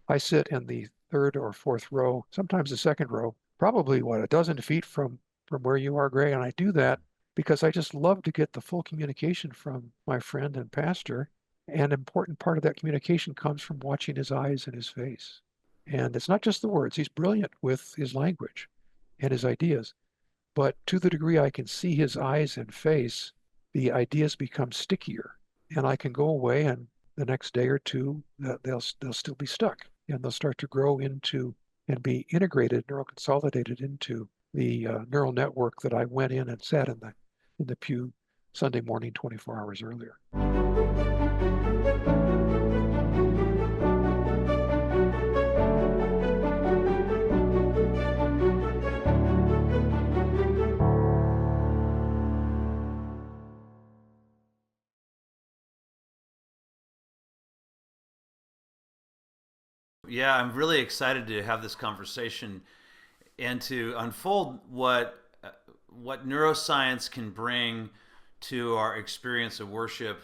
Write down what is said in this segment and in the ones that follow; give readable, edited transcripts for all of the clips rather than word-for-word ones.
I sit in the third or fourth row, sometimes the second row, probably a dozen feet from where you are, Greg. And I do that because I just love to get the full communication from my friend and pastor. And an important part of that communication comes from watching his eyes and his face. And it's not just the words. He's brilliant with his language and his ideas. But to the degree I can see his eyes and face, the ideas become stickier. And I can go away and the next day or two, they'll still be stuck and they'll start to grow into and be integrated, neuroconsolidated into the neural network that I went in and sat in the pew Sunday morning 24 hours earlier. Yeah, I'm really excited to have this conversation and to unfold what neuroscience can bring to our experience of worship,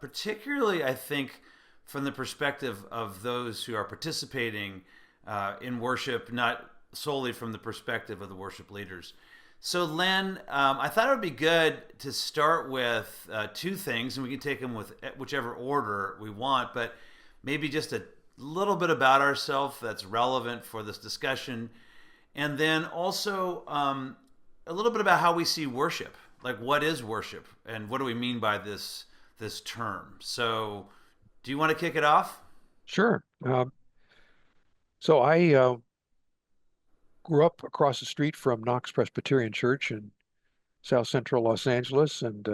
particularly I think from the perspective of those who are participating in worship, not solely from the perspective of the worship leaders. So, Len, I thought it would be good to start with two things, and we can take them with whichever order we want, but maybe just a little bit about ourselves that's relevant for this discussion, and then also a little bit about how we see worship. Like, what is worship, and what do we mean by this term? So, do you want to kick it off? Sure. So I grew up across the street from Knox Presbyterian Church in South Central Los Angeles, and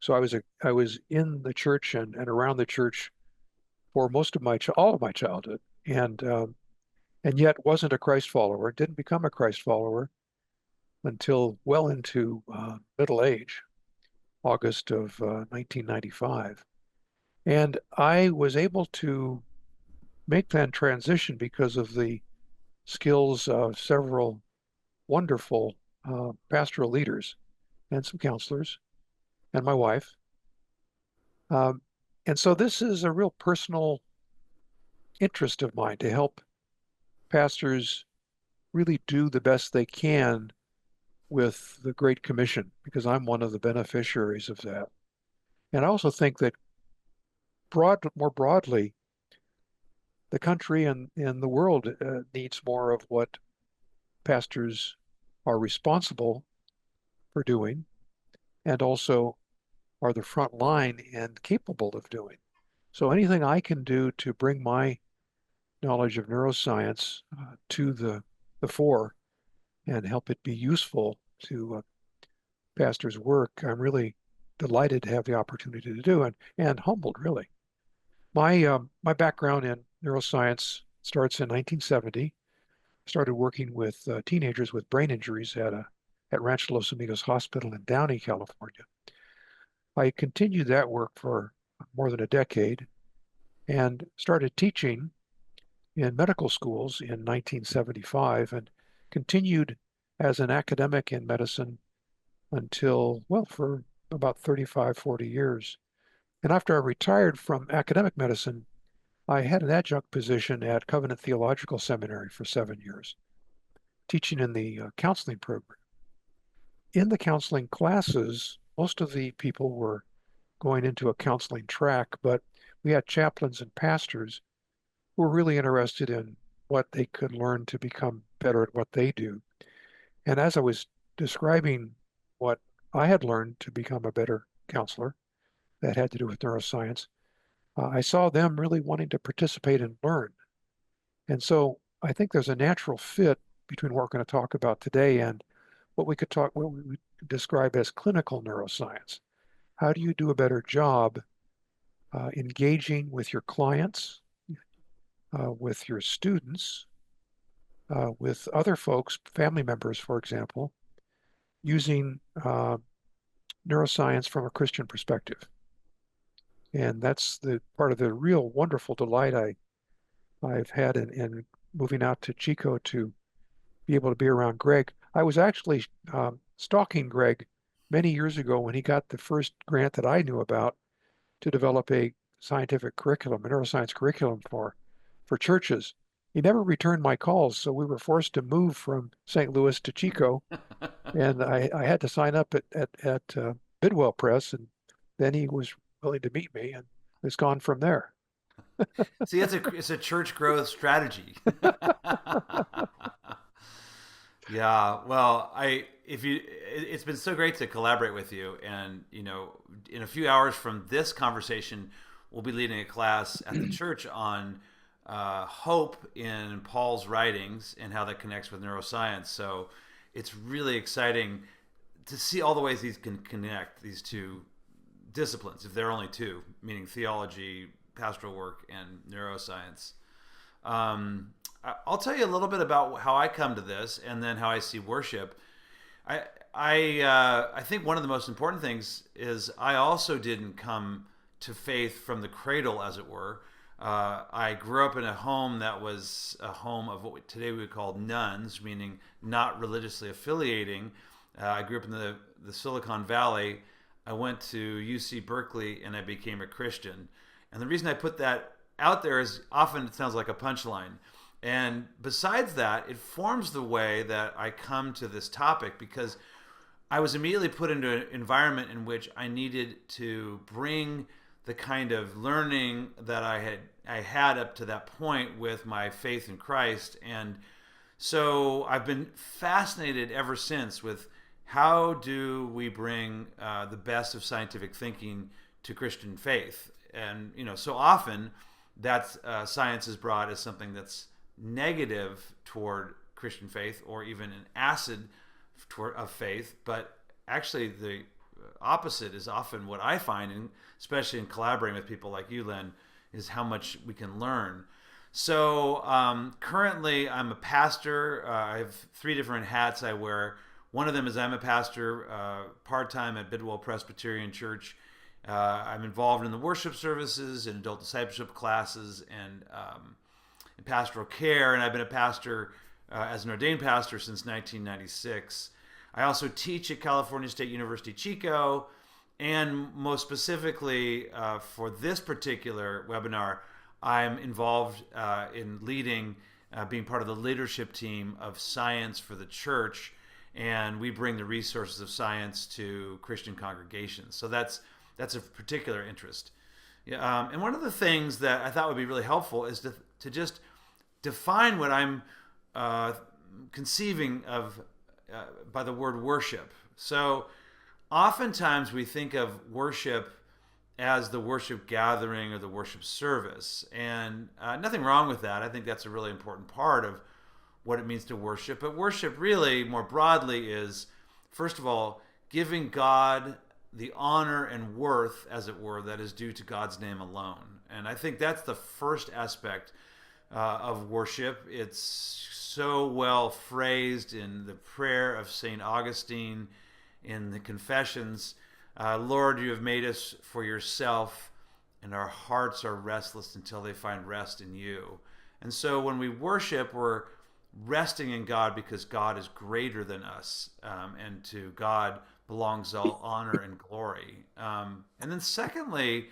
so I was in the church and around the church for most of all of my childhood, and yet wasn't a Christ follower. Didn't become a Christ follower until well into middle age, August of 1995, and I was able to make that transition because of the skills of several wonderful pastoral leaders and some counselors and my wife. Um, and so this is a real personal interest of mine to help pastors really do the best they can with the Great Commission, because I'm one of the beneficiaries of that. And I also think that more broadly, the country and the world needs more of what pastors are responsible for doing and also are the front line and capable of doing. So anything I can do to bring my knowledge of neuroscience to the fore and help it be useful to pastors' work, I'm really delighted to have the opportunity to do and humbled, really. My background in neuroscience starts in 1970. Started working with teenagers with brain injuries at Rancho Los Amigos Hospital in Downey, California. I continued that work for more than a decade and started teaching in medical schools in 1975 and continued as an academic in medicine until, well, for about 35, 40 years. And after I retired from academic medicine, I had an adjunct position at Covenant Theological Seminary for 7 years, teaching in the counseling program. In the counseling classes, most of the people were going into a counseling track, but we had chaplains and pastors who were really interested in what they could learn to become better at what they do. And as I was describing what I had learned to become a better counselor that had to do with neuroscience, I saw them really wanting to participate and learn. And so I think there's a natural fit between what we're going to talk about today and what we would describe as clinical neuroscience. How do you do a better job engaging with your clients, with your students, with other folks, family members, for example, using neuroscience from a Christian perspective? And that's the part of the real wonderful delight I've had in moving out to Chico to be able to be around Greg. I was actually stalking Greg many years ago when he got the first grant that I knew about to develop a scientific curriculum, a neuroscience curriculum for for churches. He never returned my calls, so we were forced to move from St. Louis to Chico, and I had to sign up at Bidwell Press, and then he was willing to meet me, and it's gone from there. See, it's a church growth strategy. Yeah, well, it's been so great to collaborate with you, and in a few hours from this conversation, we'll be leading a class at the church on hope in Paul's writings and how that connects with neuroscience. So it's really exciting to see all the ways these can connect these two disciplines, if there are only two, meaning theology, pastoral work, and neuroscience. I'll tell you a little bit about how I come to this, and then how I see worship. I think one of the most important things is I also didn't come to faith from the cradle, as it were. I grew up in a home that was a home of what today we would call nuns, meaning not religiously affiliating. I grew up in the Silicon Valley. I went to UC Berkeley, and I became a Christian. And the reason I put that out there is often it sounds like a punchline. And besides that, it forms the way that I come to this topic, because I was immediately put into an environment in which I needed to bring the kind of learning that I had up to that point with my faith in Christ. And so I've been fascinated ever since with how do we bring the best of scientific thinking to Christian faith. And so often that science is brought as something that's negative toward Christian faith, or even an acid of faith. But actually the opposite is often what I find, and especially in collaborating with people like you, Len, is how much we can learn. So currently I'm a pastor. I have 3 different hats I wear. One of them is I'm a pastor part-time at Bidwell Presbyterian Church. I'm involved in the worship services and adult discipleship classes, and in pastoral care, and I've been a pastor as an ordained pastor since 1996. I also teach at California State University, Chico, and most specifically for this particular webinar, I'm involved in leading, being part of the leadership team of Science for the Church, and we bring the resources of science to Christian congregations. So that's a particular interest. And one of the things that I thought would be really helpful is to just define what I'm conceiving of by the word worship. So oftentimes we think of worship as the worship gathering or the worship service. And nothing wrong with that. I think that's a really important part of what it means to worship. But worship really, more broadly, is, first of all, giving God the honor and worth, as it were, that is due to God's name alone. And I think that's the first aspect of worship. It's so well phrased in the prayer of St. Augustine, in the Confessions. Lord, you have made us for yourself, and our hearts are restless until they find rest in you. And so when we worship, we're resting in God because God is greater than us, and to God belongs all honor and glory. And then secondly,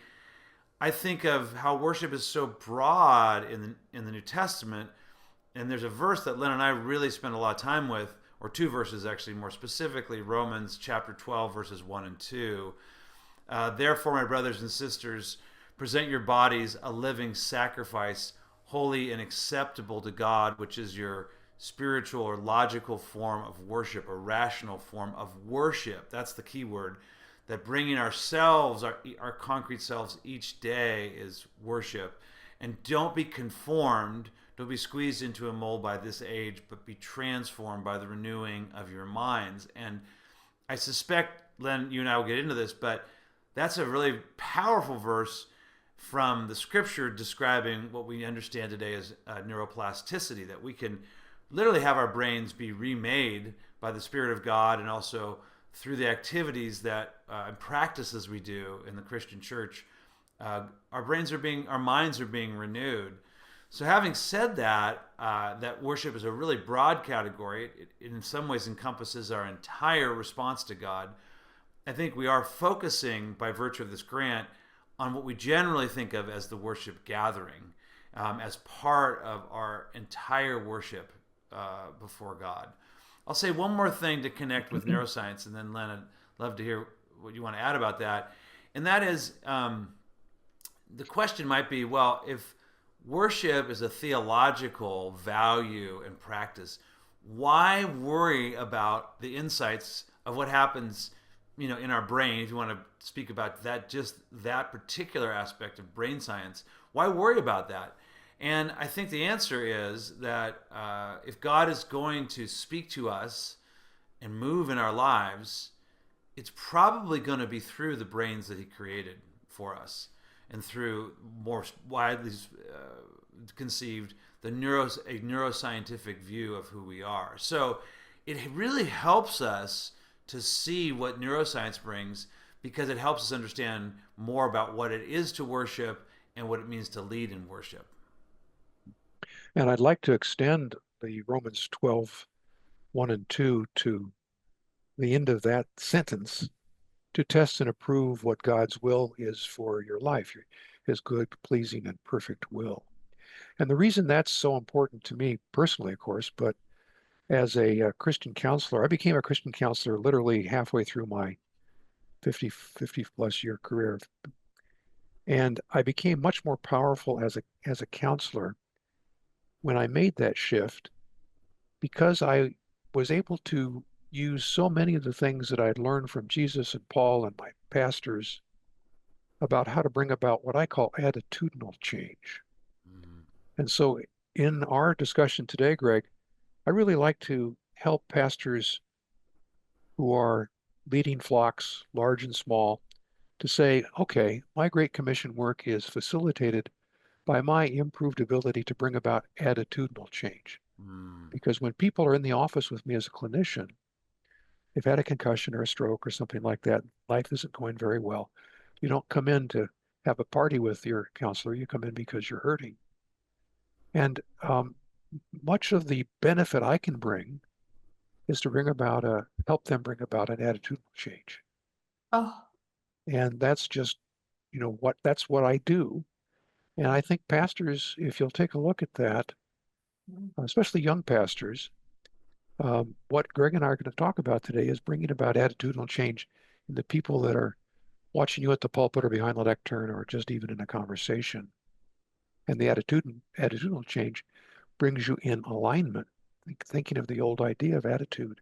I think of how worship is so broad in the New Testament, and there's a verse that Len and I really spend a lot of time with, or 2 verses actually, more specifically, Romans chapter 12, verses 1 and 2. Therefore, my brothers and sisters, present your bodies a living sacrifice, holy and acceptable to God, which is your spiritual or logical form of worship, a rational form of worship. That's the key word. That bringing ourselves, our concrete selves each day, is worship. And don't be conformed, don't be squeezed into a mold by this age, but be transformed by the renewing of your minds. And I suspect, Len, you and I will get into this, but that's a really powerful verse from the scripture describing what we understand today as neuroplasticity, that we can literally have our brains be remade by the Spirit of God, and also through the activities that and practices we do in the Christian church, our minds are being renewed. So having said that, that worship is a really broad category. It in some ways encompasses our entire response to God. I think we are focusing, by virtue of this grant, on what we generally think of as the worship gathering. as part of our entire worship before God. I'll say one more thing to connect with neuroscience, and then Len, I'd love to hear what you want to add about that. And that is, the question might be, well, if worship is a theological value and practice, why worry about the insights of what happens, in our brain? If you want to speak about that, just that particular aspect of brain science, why worry about that? And I think the answer is that if God is going to speak to us and move in our lives, it's probably going to be through the brains that He created for us, and through more widely conceived a neuroscientific view of who we are. So it really helps us to see what neuroscience brings, because it helps us understand more about what it is to worship and what it means to lead in worship. And I'd like to extend the Romans 12, 1 and 2 to the end of that sentence, to test and approve what God's will is for your life, His good, pleasing, and perfect will. And the reason that's so important to me personally, of course, but as a Christian counselor, I became a Christian counselor literally halfway through my 50 plus year career. And I became much more powerful as a counselor when I made that shift, because I was able to use so many of the things that I'd learned from Jesus and Paul and my pastors about how to bring about what I call attitudinal change. Mm-hmm. And so in our discussion today, Greg, I really like to help pastors who are leading flocks, large and small, to say, okay, my Great Commission work is facilitated by my improved ability to bring about attitudinal change. Mm. Because when people are in the office with me as a clinician, they've had a concussion or a stroke or something like that, life isn't going very well. You don't come in to have a party with your counselor, you come in because you're hurting. And much of the benefit I can bring is to help them bring about an attitudinal change. Oh, And that's just, that's what I do. And I think pastors, if you'll take a look at that, especially young pastors, what Greg and I are going to talk about today is bringing about attitudinal change in the people that are watching you at the pulpit or behind the lectern or just even in a conversation. And the attitudinal change brings you in alignment, thinking of the old idea of attitude,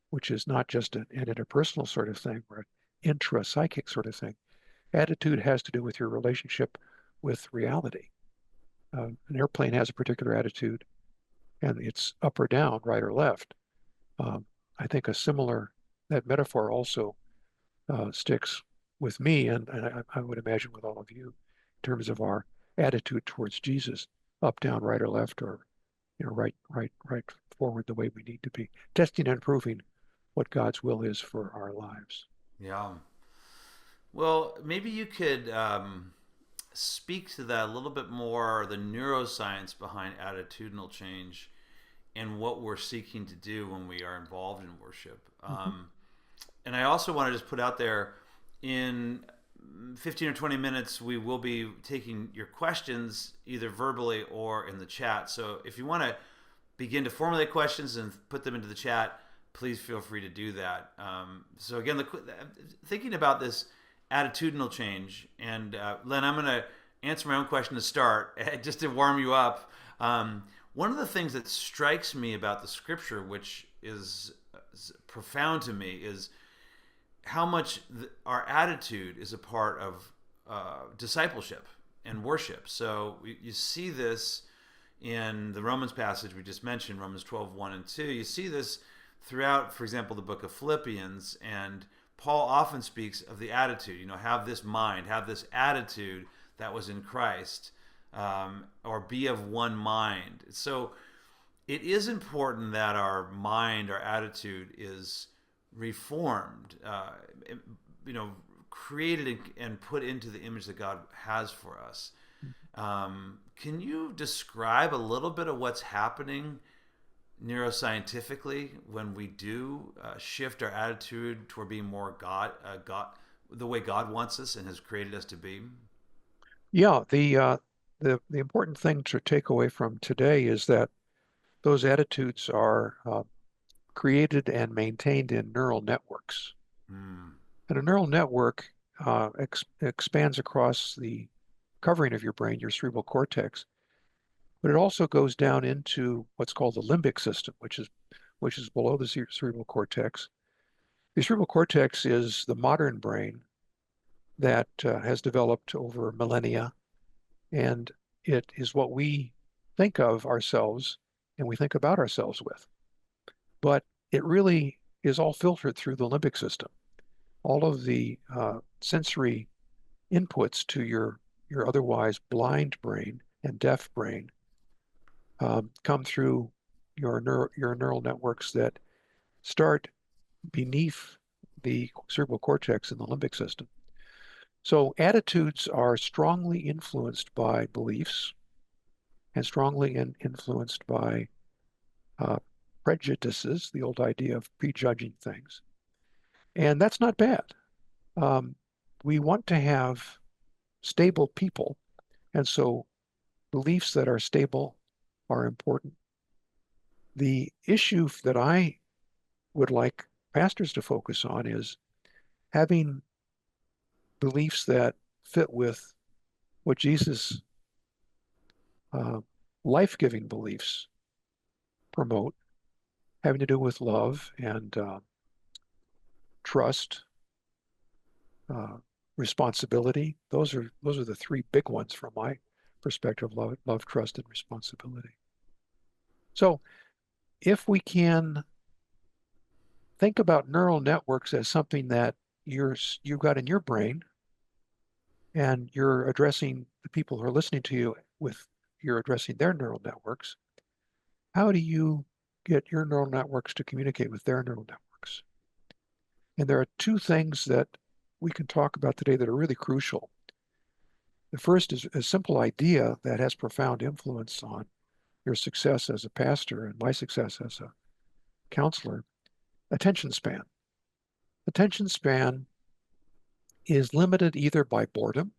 which is not just an interpersonal sort of thing or an intra-psychic sort of thing. Attitude has to do with your relationship with reality. An airplane has a particular attitude, and it's up or down, right or left. I think that metaphor also sticks with me, and I would imagine with all of you, in terms of our attitude towards Jesus, up, down, right or left, or right forward the way we need to be, testing and proving what God's will is for our lives. Yeah. Well, maybe you could speak to that a little bit more, the neuroscience behind attitudinal change and what we're seeking to do when we are involved in worship. Mm-hmm. And I also want to just put out there, in 15 or 20 minutes, we will be taking your questions either verbally or in the chat. So if you want to begin to formulate questions and put them into the chat, please feel free to do that. So again, thinking about this attitudinal change, and Len, I'm going to answer my own question to start, just to warm you up. One of the things that strikes me about the scripture, which is profound to me, is how much our attitude is a part of discipleship and worship. So you see this in the Romans passage we just mentioned, Romans 12, 1 and 2. You see this throughout, for example, the book of Philippians, and Paul often speaks of the attitude, have this mind, have this attitude that was in Christ, or be of one mind. So it is important that our mind, our attitude is reformed, created and put into the image that God has for us. Can you describe a little bit of what's happening neuroscientifically when we do shift our attitude toward being more God, the way God wants us and has created us to be? Yeah, the important thing to take away from today is that those attitudes are created and maintained in neural networks. Mm. And a neural network expands across the covering of your brain, your cerebral cortex, but it also goes down into what's called the limbic system, which is below the cerebral cortex. The cerebral cortex is the modern brain that has developed over millennia, and it is what we think of ourselves and we think about ourselves with. But it really is all filtered through the limbic system. All of the sensory inputs to your otherwise blind brain and deaf brain come through your neural networks that start beneath the cerebral cortex in the limbic system. So attitudes are strongly influenced by beliefs and strongly influenced by uh, prejudices, the old idea of prejudging things. And that's not bad. Um, we want to have stable people, and so beliefs that are stable are important. The issue that I would like pastors to focus on is having beliefs that fit with what Jesus' uh, life-giving beliefs promote, having to do with love and trust, uh, responsibility. Those are the three big ones from my perspective: love, trust, and responsibility. So if we can think about neural networks as something that you've got in your brain, and you're addressing the people who are listening to you with you're addressing their neural networks, how do you get your neural networks to communicate with their neural networks? And there are two things that we can talk about today that are really crucial. The first is a simple idea that has profound influence on your success as a pastor and my success as a counselor: attention span. Attention span is limited either by boredom,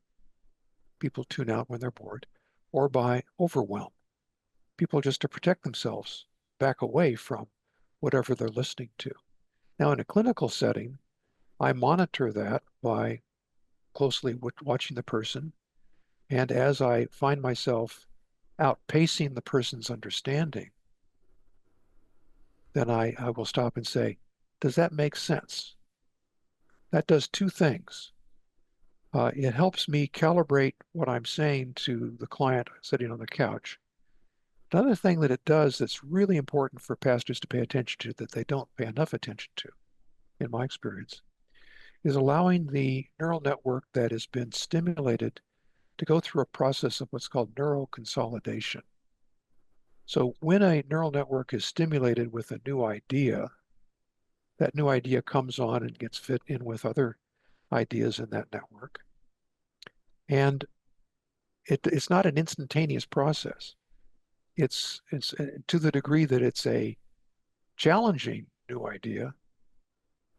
people tune out when they're bored, or by overwhelm. People, just to protect themselves, back away from whatever they're listening to. Now, in a clinical setting, I monitor that by closely watching the person. And as I find myself outpacing the person's understanding, then I will stop and say, does that make sense? That does two things. It helps me calibrate what I'm saying to the client sitting on the couch. Another thing that it does that's really important for pastors to pay attention to, that they don't pay enough attention to, in my experience, is allowing the neural network that has been stimulated to go through a process of what's called neuroconsolidation. So when a neural network is stimulated with a new idea, that new idea comes on and gets fit in with other ideas in that network. And it's not an instantaneous process. It's to the degree that it's a challenging new idea,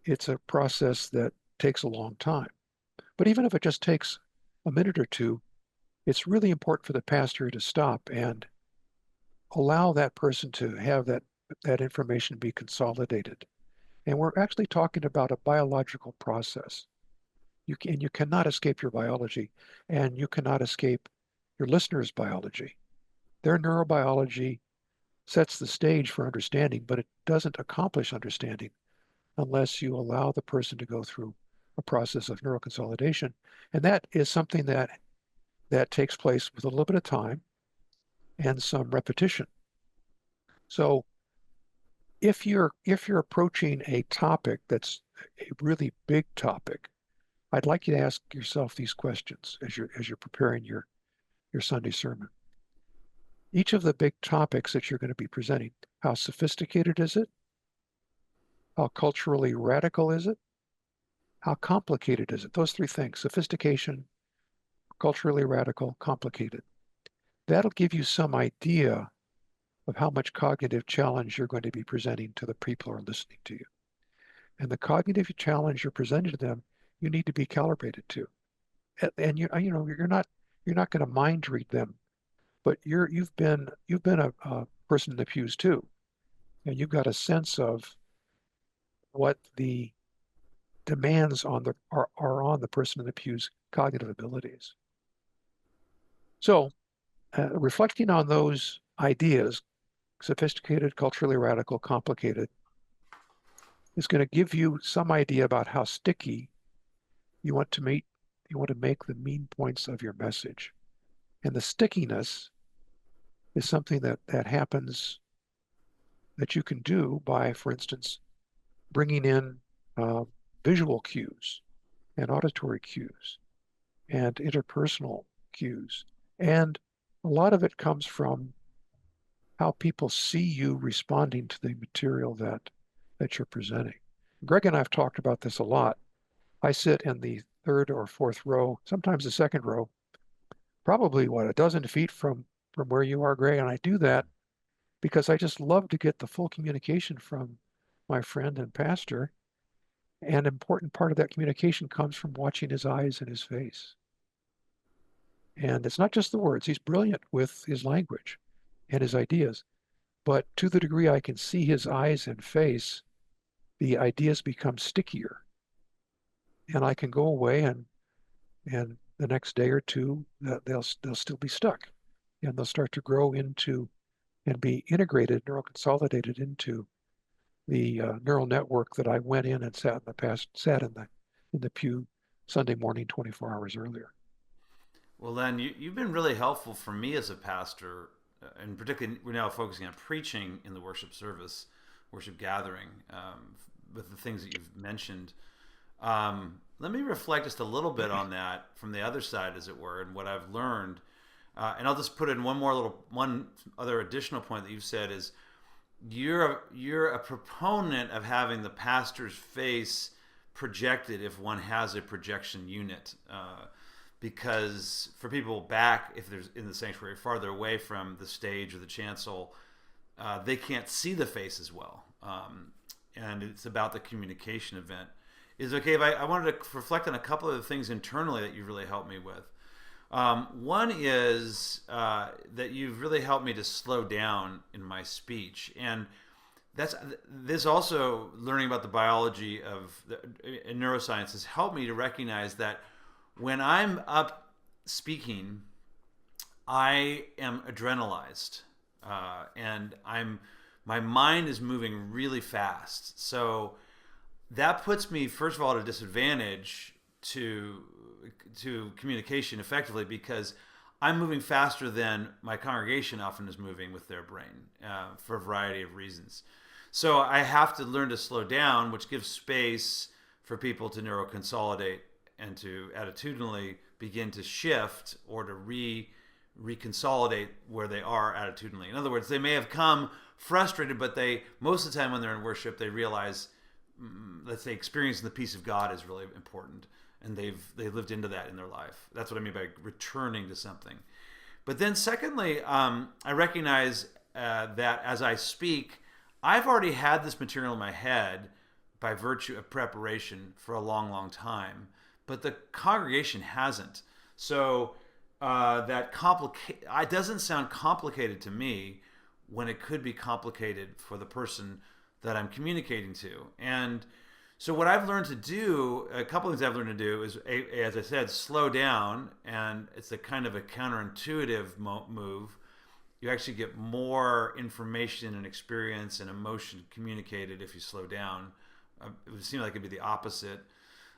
it's a process that takes a long time. But even if it just takes a minute or two, it's really important for the pastor to stop and allow that person to have that information be consolidated. And we're actually talking about a biological process. You cannot escape your biology, and you cannot escape your listener's biology. Their neurobiology sets the stage for understanding, but it doesn't accomplish understanding unless you allow the person to go through a process of neuroconsolidation. And that is something that takes place with a little bit of time and some repetition. So if you're approaching a topic that's a really big topic, I'd like you to ask yourself these questions as you're preparing your Sunday sermon. Each of the big topics that you're going to be presenting: how sophisticated is it? How culturally radical is it? How complicated is it? Those three things: sophistication, culturally radical, complicated. That'll give you some idea of how much cognitive challenge you're going to be presenting to the people who are listening to you. And the cognitive challenge you're presenting to them, you need to be calibrated to. And you know, you're not going to mind read them but you've been a person in the pews too, and you've got a sense of what the demands are on the person in the pew's cognitive abilities. So, reflecting on those ideas, sophisticated, culturally radical, complicated, is going to give you some idea about how sticky you want to make the mean points of your message. And the stickiness is something that happens that you can do by, for instance, bringing in uh, visual cues and auditory cues and interpersonal cues. And a lot of it comes from how people see you responding to the material that you're presenting. Greg and I have talked about this a lot. I sit in the third or fourth row, sometimes the second row, probably what, a dozen feet from where you are, Greg. And I do that because I just love to get the full communication from my friend and pastor. An important part of that communication comes from watching his eyes and his face. And it's not just the words. He's brilliant with his language and his ideas. But to the degree I can see his eyes and face, the ideas become stickier. And I can go away and the next day or two, they'll still be stuck. And they'll start to grow into and be integrated, neuroconsolidated into the neural network that I went in and sat in the pew Sunday morning 24 hours earlier. Well, Len, you've been really helpful for me as a pastor, and particularly we're now focusing on preaching in the worship service, worship gathering, with the things that you've mentioned. Let me reflect just a little bit on that from the other side, as it were, and what I've learned. And I'll just put in one other additional point that you've said is you're a proponent of having the pastor's face projected if one has a projection unit. Because for people back, if there's in the sanctuary farther away from the stage or the chancel, they can't see the face as well. And it's about the communication event. Is it okay if I wanted to reflect on a couple of the things internally that you really helped me with? One is that you've really helped me to slow down in my speech. And this also, learning about the biology of neuroscience has helped me to recognize that when I'm up speaking, I am adrenalized, and my mind is moving really fast. So that puts me, first of all, at a disadvantage to communication effectively because I'm moving faster than my congregation often is moving with their brain for a variety of reasons. So I have to learn to slow down, which gives space for people to neuroconsolidate and to attitudinally begin to shift or to reconsolidate where they are attitudinally. In other words, they may have come frustrated, but most of the time when they're in worship, they realize, let's say, experiencing the peace of God is really important, and they've lived into that in their life. That's what I mean by returning to something. But then secondly, I recognize that as I speak, I've already had this material in my head by virtue of preparation for a long, long time, but the congregation hasn't. So it doesn't sound complicated to me when it could be complicated for the person that I'm communicating to. And so what I've learned to do, a couple of things I've learned to do is, as I said, slow down. And it's a kind of a counterintuitive move. You actually get more information and experience and emotion communicated if you slow down. It would seem like it'd be the opposite.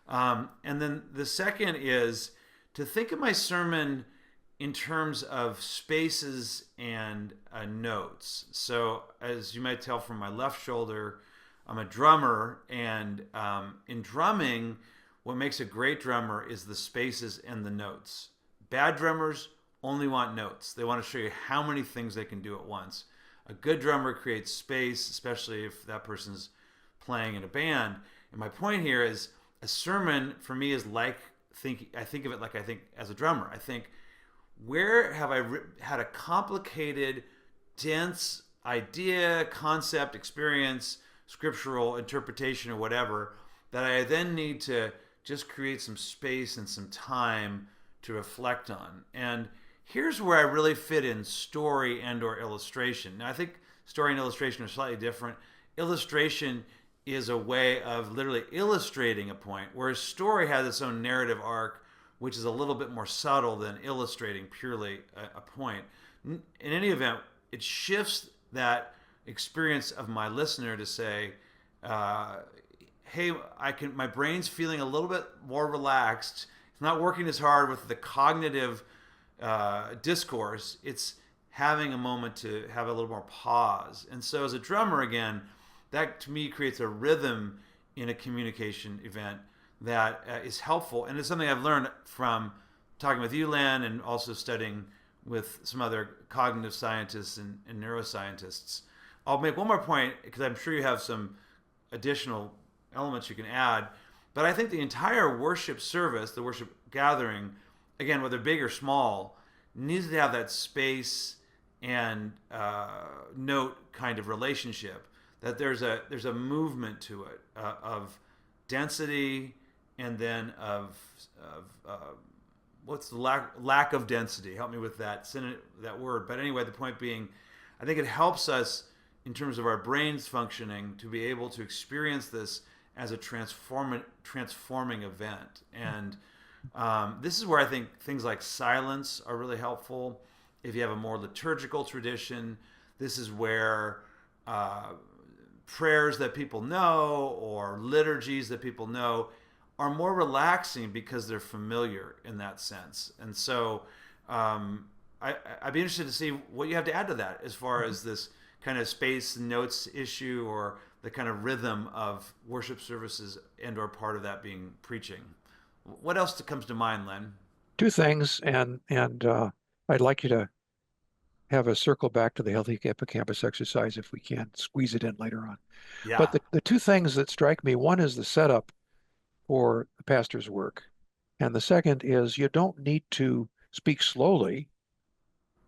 And then the second is to think of my sermon in terms of spaces and notes. So as you might tell from my left shoulder, I'm a drummer, and in drumming, what makes a great drummer is the spaces and the notes. Bad drummers only want notes. They want to show you how many things they can do at once. A good drummer creates space, especially if that person's playing in a band. And my point here is a sermon for me is like I think of it like I think as a drummer. I think, where have I had a complicated, dense idea, concept, experience, scriptural interpretation, or whatever, that I then need to just create some space and some time to reflect on. And Here's where I really fit in story and or illustration. Now I think story and illustration are slightly different. Illustration is a way of literally illustrating a point, whereas story has its own narrative arc, which is a little bit more subtle than illustrating purely a point. In any event, it shifts that experience of my listener to say, uh, "Hey, I can. My brain's feeling a little bit more relaxed. It's not working as hard with the cognitive discourse. It's having a moment to have a little more pause." And so, as a drummer, again, that to me creates a rhythm in a communication event that is helpful, and it's something I've learned from talking with you, Len, and also studying with some other cognitive scientists and neuroscientists. I'll make one more point because I'm sure you have some additional elements you can add. But I think the entire worship service, the worship gathering, again, whether big or small, needs to have that space and note kind of relationship. That there's a movement to it of density and then of what's the lack of density? Help me with that word. But anyway, the point being, I think it helps us in terms of our brains functioning to be able to experience this as a transforming event. And this is where I think things like silence are really helpful. If you have a more liturgical tradition, this is where prayers that people know or liturgies that people know are more relaxing because they're familiar in that sense. And so I'd be interested to see what you have to add to that as far as this kind of space and notes issue or the kind of rhythm of worship services and or part of that being preaching. What else comes to mind, Len? Two things, and I'd like you to have a circle back to the healthy hippocampus exercise if we can squeeze it in later on. But Yeah. the two things that strike me, one is the setup for the pastor's work, and the second is you don't need to speak slowly.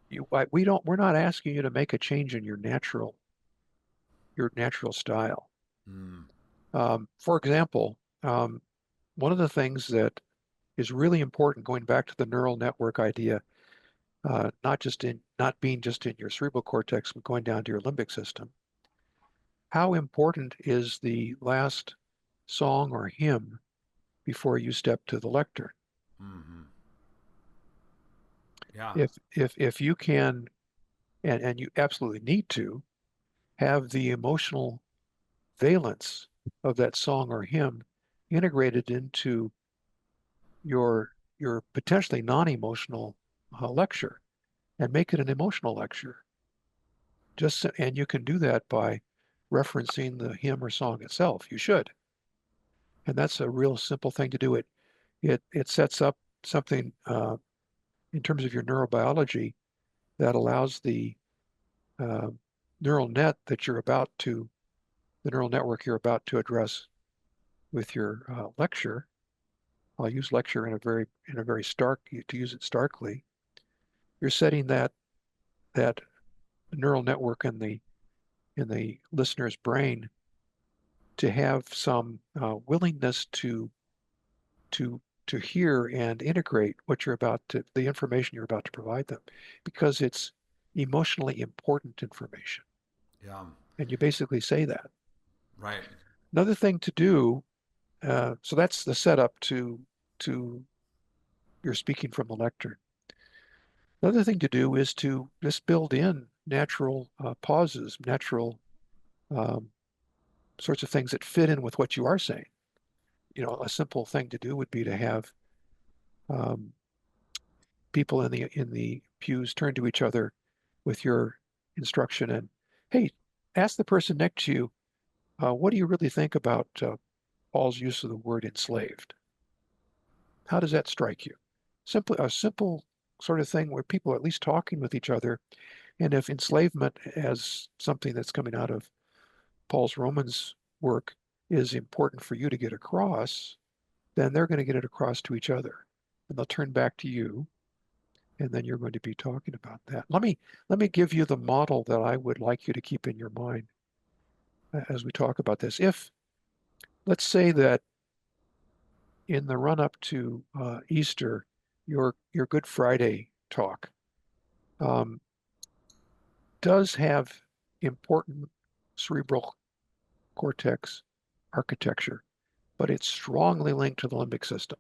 We're not asking you to make a change in your natural style. Mm. For example, one of the things that is really important, going back to the neural network idea, not being just in your cerebral cortex, but going down to your limbic system. How important is the last song or hymn before you step to the lectern? Mm-hmm. Yeah. If you can, and you absolutely need to have the emotional valence of that song or hymn integrated into your potentially non-emotional lecture and make it an emotional lecture. And you can do that by referencing the hymn or song itself. You should. And that's a real simple thing to do. It sets up something in terms of your neurobiology that allows uh, neural net that the neural network you're about to address with your lecture. I'll use lecture in a very stark, to use it starkly. You're setting that neural network in the listener's brain to have some willingness to to hear and integrate the information you're about to provide them, because it's emotionally important information. Yeah. And you basically say that. Right. Another thing to do, so that's the setup to your speaking from the lectern. Another thing to do is to just build in natural pauses, natural um, sorts of things that fit in with what you are saying. A simple thing to do would be to have um, people in the pews turn to each other with your instruction and, hey, ask the person next to you, what do you really think about Paul's use of the word enslaved? How does that strike you? A simple sort of thing where people are at least talking with each other. And if enslavement as something that's coming out of Paul's Romans work is important for you to get across, then they're going to get it across to each other. And they'll turn back to you, and then you're going to be talking about that. Let me give you the model that I would like you to keep in your mind as we talk about this. If let's say that in the run up to Easter, your Good Friday talk um, does have important cerebral cortex architecture, but it's strongly linked to the limbic system.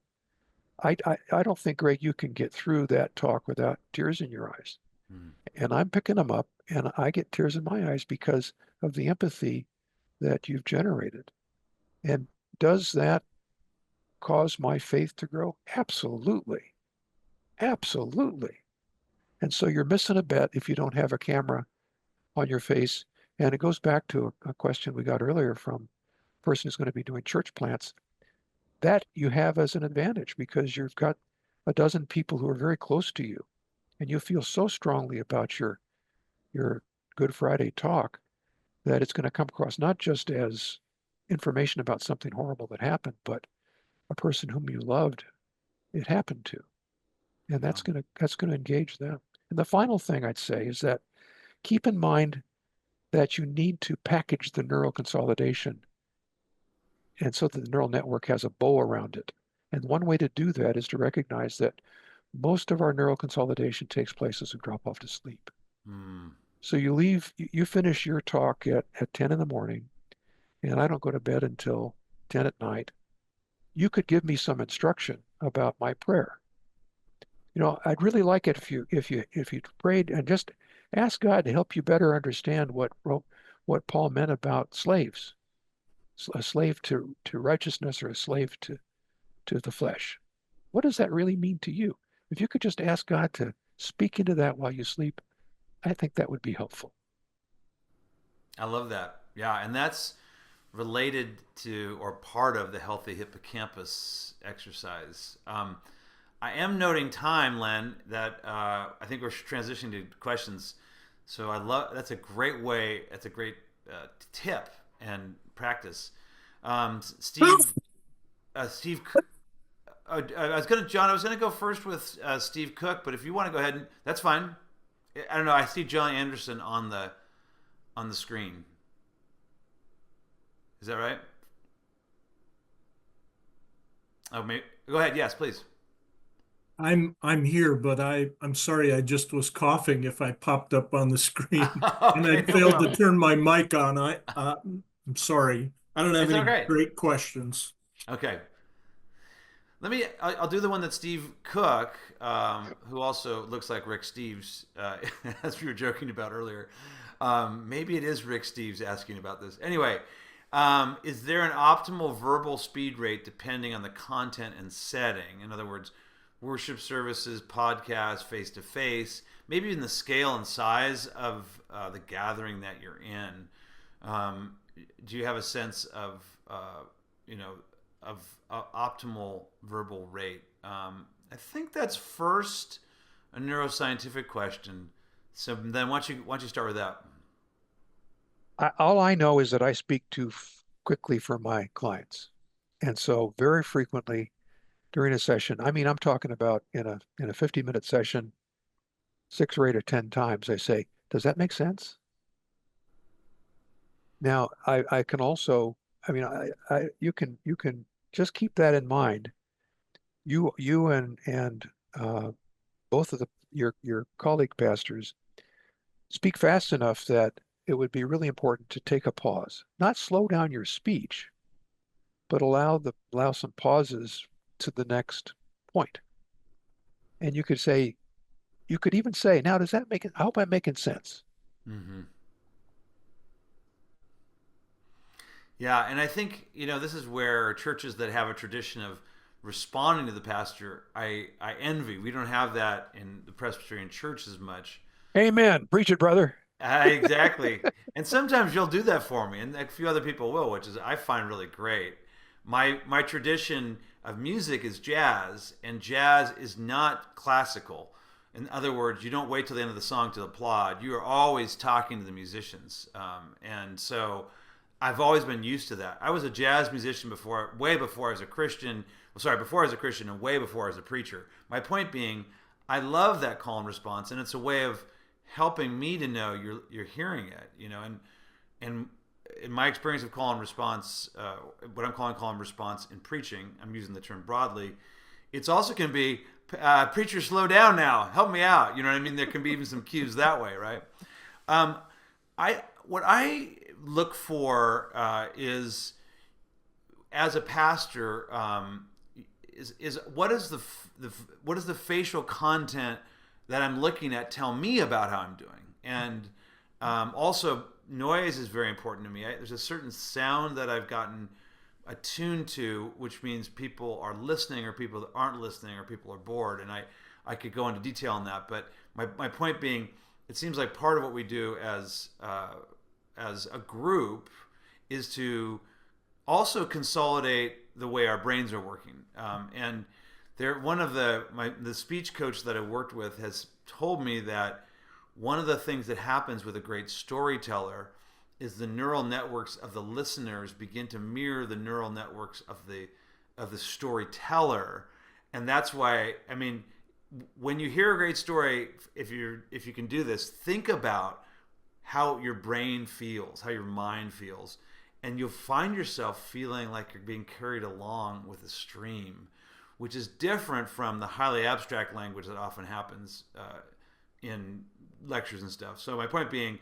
I don't think, Greg, you can get through that talk without tears in your eyes. Mm. And I'm picking them up, and I get tears in my eyes because of the empathy that you've generated. And does that cause my faith to grow? Absolutely. Absolutely. And so you're missing a bet if you don't have a camera on your face. And it goes back to a question we got earlier from a person who's going to be doing church plants. That you have as an advantage because you've got a dozen people who are very close to you, and you feel so strongly about your Good Friday talk that it's going to come across not just as information about something horrible that happened, but a person whom you loved it happened to. And Yeah. that's going to engage them. And the final thing I'd say is that keep in mind that you need to package the neural consolidation and so that the neural network has a bow around it. And one way to do that is to recognize that most of our neural consolidation takes place as we drop off to sleep. Mm. So you finish your talk at 10 in the morning, and I don't go to bed until 10 at night. You could give me some instruction about my prayer. I'd really like it if you prayed and just ask God to help you better understand what Paul meant about slaves, a slave to righteousness or a slave to the flesh. What does that really mean to you? If you could just ask God to speak into that while you sleep, I think that would be helpful. I love that. Yeah, and that's related to or part of the healthy hippocampus exercise. I am noting time, Len, that I think we're transitioning to questions. So I love that's a great way. That's a great tip and practice. Steve. I was gonna, John. I was gonna go first with Steve Cook, but if you want to go ahead, and that's fine. I don't know. I see John Anderson on the screen. Is that right? Oh, maybe, go ahead. Yes, please. I'm here, but I'm sorry, I just was coughing if I popped up on the screen and I Okay, no failed to problem. turn my mic on. I'm sorry. I don't have It's any okay. great questions. Okay, I'll do the one that Steve Cook, who also looks like Rick Steves, as we were joking about earlier. Maybe it is Rick Steves asking about this. Anyway, is there an optimal verbal speed rate depending on the content and setting? In other words, worship services, podcasts, face to face, maybe even the scale and size of the gathering that you're in. Do you have a sense of, you know, of optimal verbal rate? I think that's first a neuroscientific question. So then, why don't you start with that? All I know is that I speak too quickly for my clients. And so very frequently during a session, I mean, I'm talking about in a 50-minute session, 6 or 8 or 10 times, I say, does that make sense? Now, I can also, I mean, you can just keep that in mind. You and both of your colleague pastors speak fast enough that it would be really important to take a pause, not slow down your speech, but allow some pauses to the next point. And you could even say, now, does that make it? I hope I'm making sense. Mm-hmm. Yeah, and I think this is where churches that have a tradition of responding to the pastor, I envy. We don't have that in the Presbyterian Church as much. Amen. Preach it, brother. Exactly. And sometimes you'll do that for me, and a few other people will, which is I find really great. My tradition of music is jazz, and jazz is not classical. In other words, you don't wait till the end of the song to applaud. You are always talking to the musicians, and so I've always been used to that. I was a jazz musician way before I was a Christian. Well, sorry, before I was a Christian, and way before I was a preacher. My point being, I love that call and response, and it's a way of helping me to know you're hearing it, and in my experience of call and response, what I'm calling call and response in preaching, I'm using the term broadly, It's also can be, preacher, slow down now, help me out. You know what I mean? There can be even some cues that way, right? Um, what I look for is, as a pastor, is what is what is the facial content that I'm looking at tell me about how I'm doing, and also noise is very important to me. There's a certain sound that I've gotten attuned to, which means people are listening or people that aren't listening or people are bored, and I could go into detail on that, but my point being, it seems like part of what we do as a group is to also consolidate the way our brains are working. And one of the speech coach that I worked with has told me that one of the things that happens with a great storyteller is the neural networks of the listeners begin to mirror the neural networks of the storyteller, and that's why, I mean, when you hear a great story, if you can do this, think about how your brain feels, how your mind feels, and you'll find yourself feeling like you're being carried along with a stream, which is different from the highly abstract language that often happens in lectures and stuff. So my point being,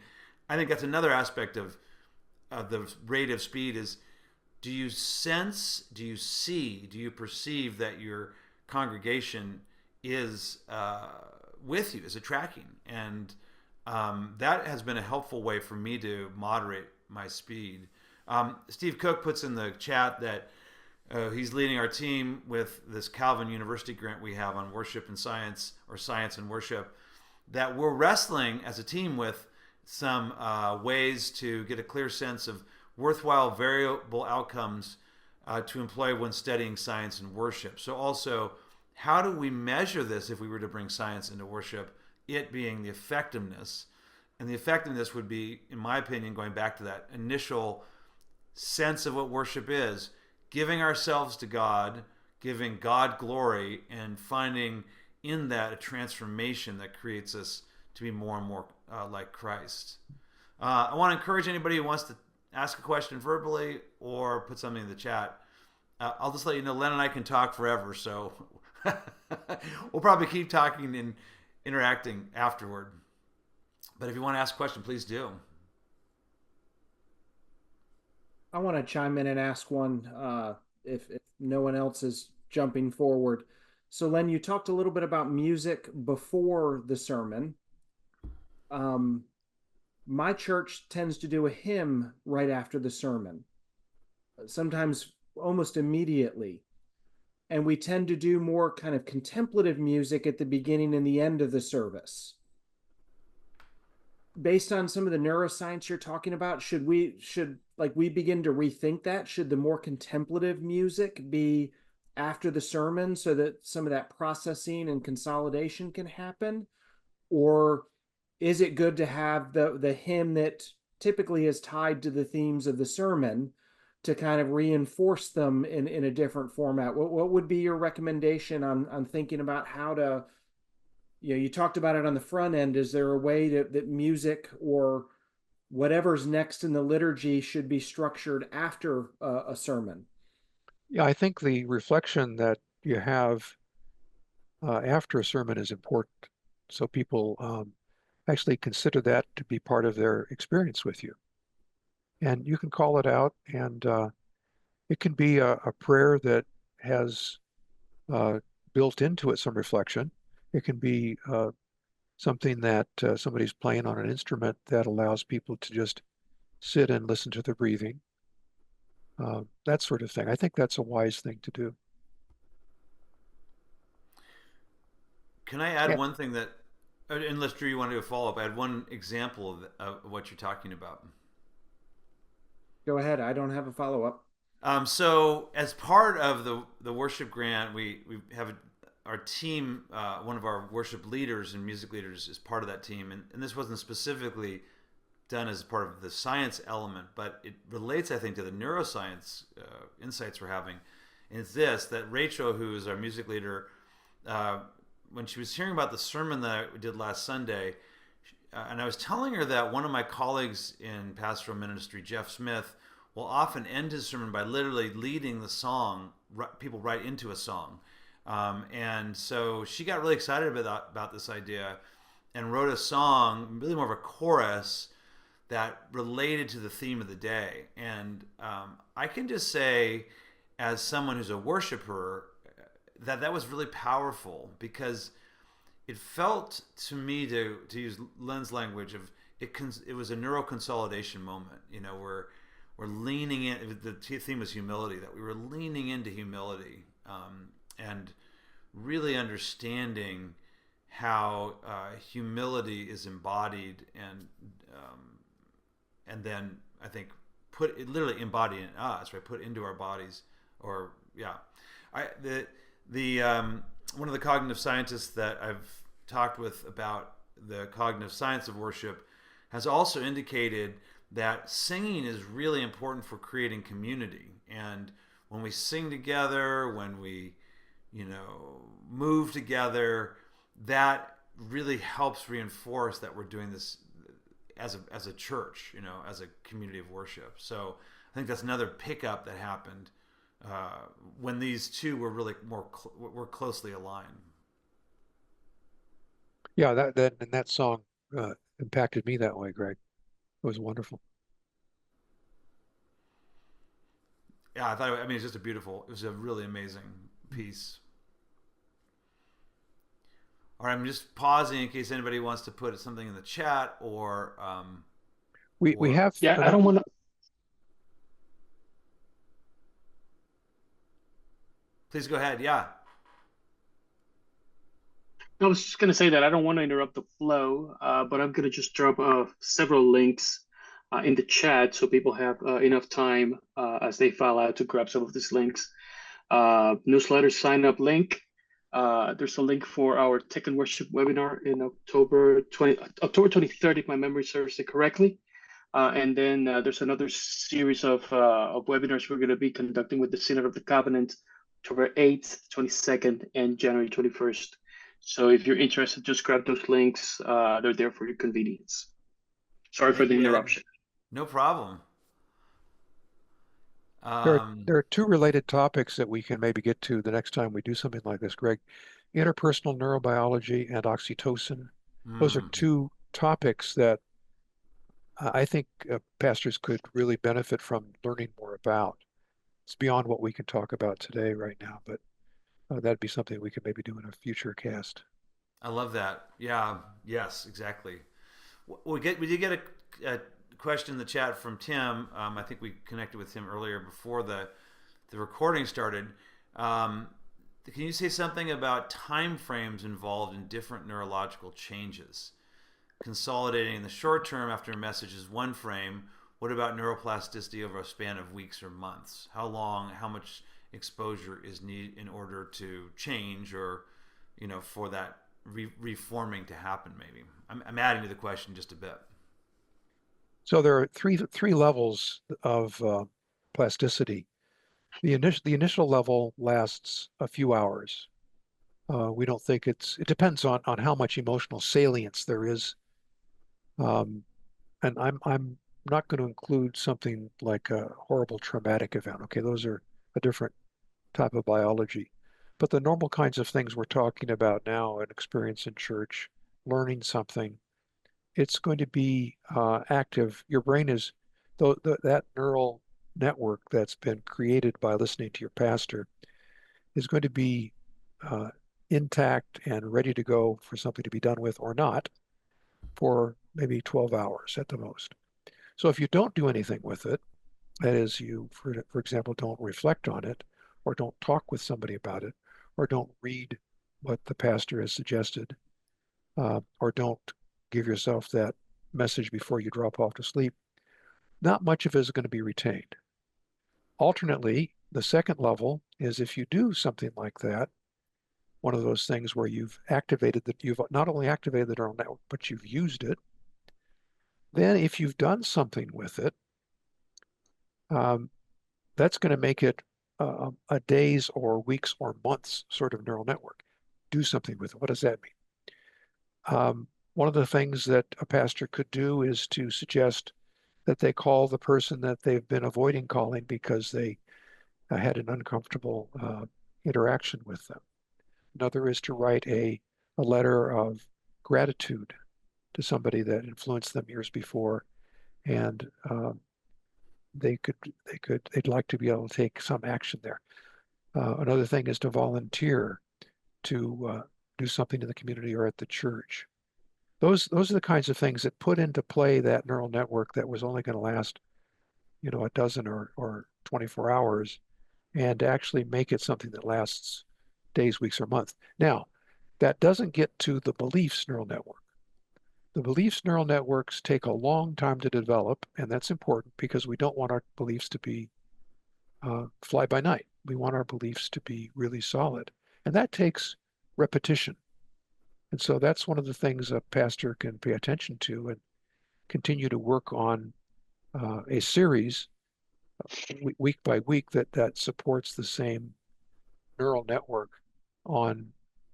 I think that's another aspect of the rate of speed is, do you sense, do you see, do you perceive that your congregation is with you, is it tracking? And that has been a helpful way for me to moderate my speed. Steve Cook puts in the chat that he's leading our team with this Calvin University grant we have on worship and science, or science and worship, that we're wrestling as a team with some ways to get a clear sense of worthwhile variable outcomes to employ when studying science and worship. So also, how do we measure this if we were to bring science into worship, it being the effectiveness? And the effectiveness would be, in my opinion, going back to that initial sense of what worship is, giving ourselves to God, giving God glory, and finding in that a transformation that creates us to be more and more like Christ. I want to encourage anybody who wants to ask a question verbally or put something in the chat. I'll just let you know, Len and I can talk forever, so we'll probably keep talking and interacting afterward. But if you want to ask a question, please do. I want to chime in and ask one if no one else is jumping forward. So, Len, you talked a little bit about music before the sermon. My church tends to do a hymn right after the sermon, sometimes almost immediately. And we tend to do more kind of contemplative music at the beginning and the end of the service. Based on some of the neuroscience you're talking about, should we begin to rethink that? Should the more contemplative music be after the sermon so that some of that processing and consolidation can happen? Or is it good to have the hymn that typically is tied to the themes of the sermon to kind of reinforce them in a different format? What would be your recommendation on thinking about how to, you talked about it on the front end. Is there a way that music or whatever's next in the liturgy should be structured after a sermon? Yeah, I think the reflection that you have after a sermon is important. So people actually consider that to be part of their experience with you. And you can call it out, and it can be a prayer that has built into it some reflection. It can be something that somebody's playing on an instrument that allows people to just sit and listen to their breathing, that sort of thing. I think that's a wise thing to do. Can I add Yeah. one thing that, unless Drew, you want to do a follow up, add one example of what you're talking about? Go ahead. I don't have a follow up. So as part of the worship grant, we have our team, one of our worship leaders and music leaders is part of that team. And this wasn't specifically done as part of the science element, but it relates, I think, to the neuroscience insights we're having. And it's this, that Rachel, who is our music leader, when she was hearing about the sermon that I did last Sunday, and I was telling her that one of my colleagues in pastoral ministry, Jeff Smith, will often end his sermon by literally leading the song, people right into a song. And so she got really excited about this idea and wrote a song, really more of a chorus that related to the theme of the day. And I can just say, as someone who's a worshiper, that that was really powerful because it felt to me, to use Len's language, of it was a neural consolidation moment. You know, we're leaning in. The theme was humility. That we were leaning into humility and really understanding how humility is embodied and then I think put it literally embodied in us, right? Put into our bodies, or yeah. The one of the cognitive scientists that I've talked with about the cognitive science of worship has also indicated that singing is really important for creating community. And when we sing together, when we, move together, that really helps reinforce that we're doing this as a church, as a community of worship. So I think that's another pickup that happened when these two were really were closely aligned. Yeah, that song impacted me that way, Greg. It was wonderful. Yeah, I mean, it's just it was a really amazing piece. All right, I'm just pausing in case anybody wants to put something in the chat We or have Yeah, I don't want to. please go ahead. Yeah. I was just going to say that I don't want to interrupt the flow, but I'm going to just drop several links in the chat so people have enough time as they file out to grab some of these links. Newsletter sign up link. There's a link for our Tech and Worship webinar in October 23rd, if my memory serves it correctly. And then there's another series of webinars we're going to be conducting with the Synod of the Covenant, October 8th, 22nd, and January 21st. So if you're interested, just grab those links. They're there for your convenience. Sorry for Thank the you, Ed. interruption. No problem. there are two related topics that we can maybe get to the next time we do something like this, Greg. Interpersonal neurobiology and oxytocin. Those are mm, two topics that I think pastors could really benefit from learning more about. It's beyond what we can talk about today right now, but that'd be something we could maybe do in a future cast. I love that. Yeah. Yes. Exactly. We did get a question in the chat from Tim. I think we connected with Tim earlier before the recording started. Can you say something about time frames involved in different neurological changes? Consolidating in the short term after a message is one frame. What about neuroplasticity over a span of weeks or months? How long, how much exposure is needed in order to change or, for that reforming to happen maybe? I'm adding to the question just a bit. So there are three levels of plasticity. The initial level lasts a few hours. We don't think it depends on how much emotional salience there is. And I'm not going to include something like a horrible traumatic event. Okay, those are a different type of biology. But the normal kinds of things we're talking about now, an experience in church, learning something, it's going to be active. Your brain is, that neural network that's been created by listening to your pastor is going to be uh, intact and ready to go for something to be done with or not for maybe 12 hours at the most. So if you don't do anything with it, that is, you, for example, don't reflect on it, or don't talk with somebody about it, or don't read what the pastor has suggested, or don't give yourself that message before you drop off to sleep, not much of it is going to be retained. Alternately, the second level is if you do something like that, one of those things where you've not only activated the neural network, but you've used it. Then if you've done something with it, that's going to make it a days or weeks or months sort of neural network. Do something with it. What does that mean? One of the things that a pastor could do is to suggest that they call the person that they've been avoiding calling because they had an uncomfortable interaction with them. Another is to write a letter of gratitude to somebody that influenced them years before, and they'd like to be able to take some action there. Another thing is to volunteer to do something in the community or at the church. Those are the kinds of things that put into play that neural network that was only going to last, a dozen or 24 hours, and actually make it something that lasts days, weeks, or months. Now, that doesn't get to the beliefs neural network. The beliefs neural networks take a long time to develop, and that's important because we don't want our beliefs to be fly by night. We want our beliefs to be really solid, and that takes repetition. And so that's one of the things a pastor can pay attention to and continue to work on a series week by week that supports the same neural network on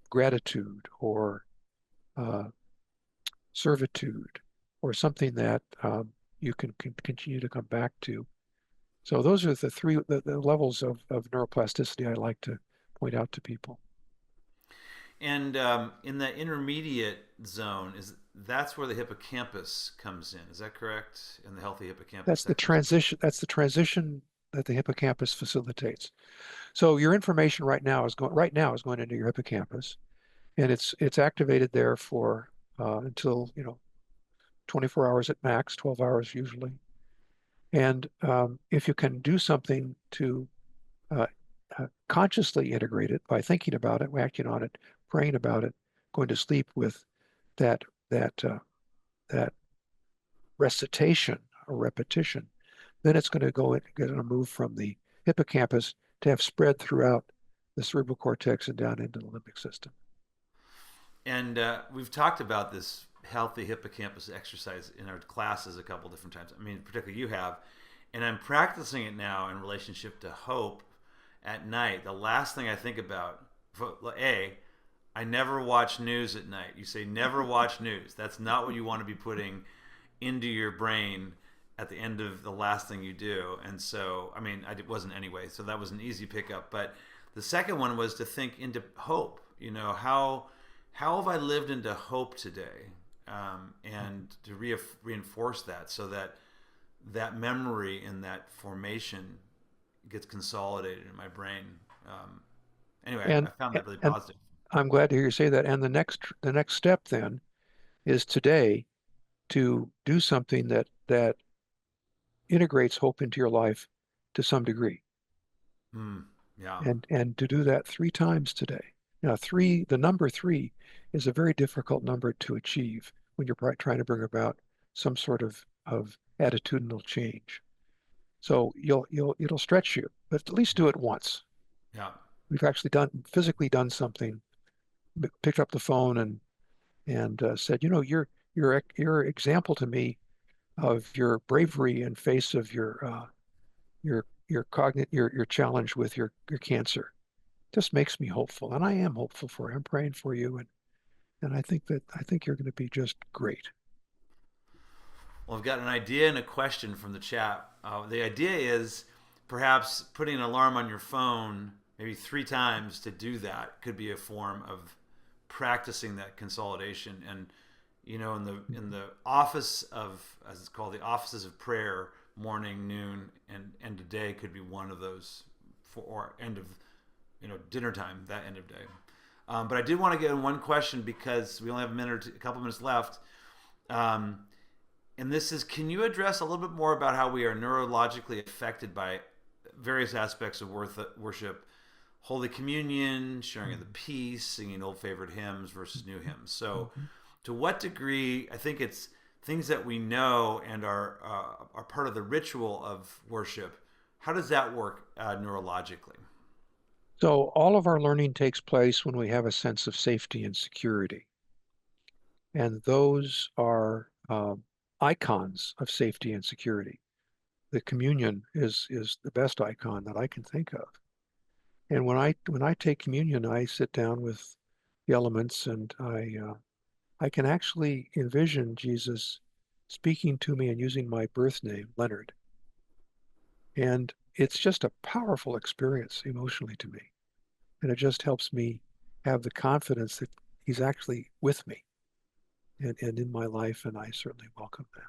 gratitude or uh, servitude or something that you can continue to come back to. So those are the levels of neuroplasticity I like to point out to people. And in the intermediate zone, that's where the hippocampus comes in. Is that correct? In the healthy hippocampus. That's the transition. That's the transition that the hippocampus facilitates. So your information right now is going into your hippocampus, and it's activated there for until 24 hours at max, 12 hours usually. And if you can do something to uh, consciously integrate it by thinking about it, acting on it, praying about it, going to sleep with that that recitation or repetition, then it's going to move from the hippocampus to have spread throughout the cerebral cortex and down into the limbic system. And we've talked about this healthy hippocampus exercise in our classes a couple different times. I mean, particularly you have. And I'm practicing it now in relationship to hope at night. The last thing I think about, I never watch news at night. You say never watch news. That's not what you want to be putting into your brain at the end of the last thing you do. And so, I mean, I wasn't anyway, so that was an easy pickup. But the second one was to think into hope. How have I lived into hope today? And to reinforce that so that memory and that formation gets consolidated in my brain. Anyway, I found that really positive. I'm glad to hear you say that. And the next step then is today to do something that integrates hope into your life to some degree. Yeah. And to do that 3 times today. Now, the number 3 is a very difficult number to achieve when you're trying to bring about some sort of attitudinal change. So it'll stretch you, but at least do it once. Yeah. We've actually physically done something, picked up the phone and said, you're example to me of your bravery in face of your challenge with your cancer. Just makes me hopeful, and I am hopeful for you. I'm praying for you, and I think you're going to be just great. Well, I've got an idea and a question from the chat. The idea is perhaps putting an alarm on your phone maybe 3 times to do that could be a form of practicing that consolidation. And in the office of, as it's called, the offices of prayer, morning, noon, and end of day could be one of those, or end of dinner time, that end of day. But I did want to get in one question because we only have a couple minutes left. And this is, can you address a little bit more about how we are neurologically affected by various aspects of worship, Holy Communion, sharing of the peace, singing old favorite hymns versus new hymns? So to what degree, I think it's things that we know and are part of the ritual of worship. How does that work neurologically? So all of our learning takes place when we have a sense of safety and security. And those are icons of safety and security. The communion is the best icon that I can think of. And when I take communion, I sit down with the elements, and I can actually envision Jesus speaking to me and using my birth name, Leonard. And it's just a powerful experience emotionally to me. And it just helps me have the confidence that he's actually with me and in my life, and I certainly welcome that.